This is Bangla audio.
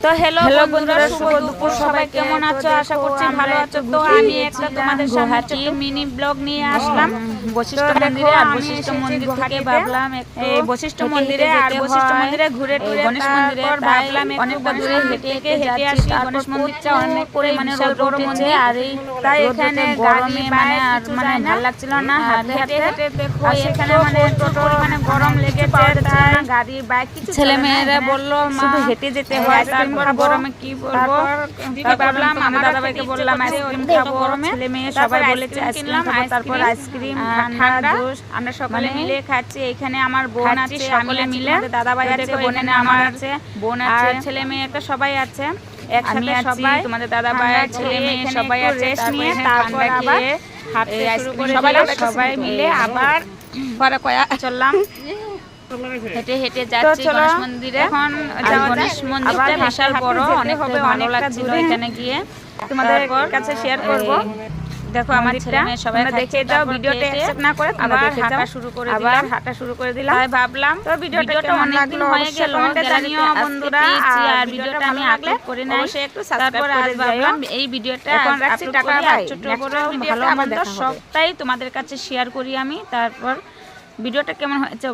তো হ্যালো বন্ধুরা, শুভ দুপুর। সবাই কেমন আছো? আশা করছি ভালো আছো। তো আমি একটা তোমাদের সামনে ছোট্ট মিনি ব্লগ নিয়ে আসলাম বশিষ্ঠ মন্দিরে। আর বশিষ্ঠ মন্দির থেকে ভাবলাম এই বশিষ্ঠ মন্দিরে ঘুরে টুরে গণেশ মন্দিরে ভাবলাম অনেকটা দূরে হেঁটে আসি। গণেশ মন্দিরটা অনেক পরিমাণে বড় মন্দির, আর এই তাই এখানে গরমে মানে ভালো লাগছিল না। হেঁটে হেঁটে দেখো এখানে মানে পরিমাণে গরম লেগেছে, তাই গাড়ি বাইক কিছু ছেলে মেয়েরা বললো শুধু হেঁটে যেতে হয়। তারপর গরমে কি বলবো, ভাবলাম আমার দাদাভাইকে বললাম আইসক্রিম খাবো। ছেলে মেয়ে সবাই বলেছে আইসক্রিম খাবো। তারপর আইসক্রিম ঠান্ডা জুস আমরা সকলে মিলে খাচ্ছি। এখানে আমার বোন আছে, সকলে মিলে দাদাভাই আছে, বোনে আমার আছে, বোন আছে, ছেলে মেয়ে একটা সবাই আছে একসাথে। সবাই তোমাদের দাদাভাই ছেলে মেয়ে সবাই আছে। তারপর আবার হাঁটতে শুরু করে সবাই মিলে আবার চললাম। হেঁটে হেঁটে যাচ্ছি গণেশ মন্দিরে। এখন গণেশ মন্দিরটা বিশাল বড়, অনেক ভালো লাগছিল এখানে গিয়ে। তোমাদের কাছে শেয়ার করব। দেখো আমার ছেলে মেয়ে সবাই দেখে দাও, ভিডিওটা অ্যাকসেপ্ট না করে আবার হাঁটা শুরু করে দিলাম। তাই ভাবলাম তো ভিডিওটা অনেকদিন হয়ে গেল, জানিও বন্ধুরা। আর ভিডিওটা আমি আপলোড করে নাই, একটু তারপর আজ ভাবলাম এই ভিডিওটা এখন রাখছি। টাকা ছোট বড় ভালো মন্দ সবটাই তোমাদের কাছে শেয়ার করি আমি। তারপর ভিডিওটা কেমন হয়েছে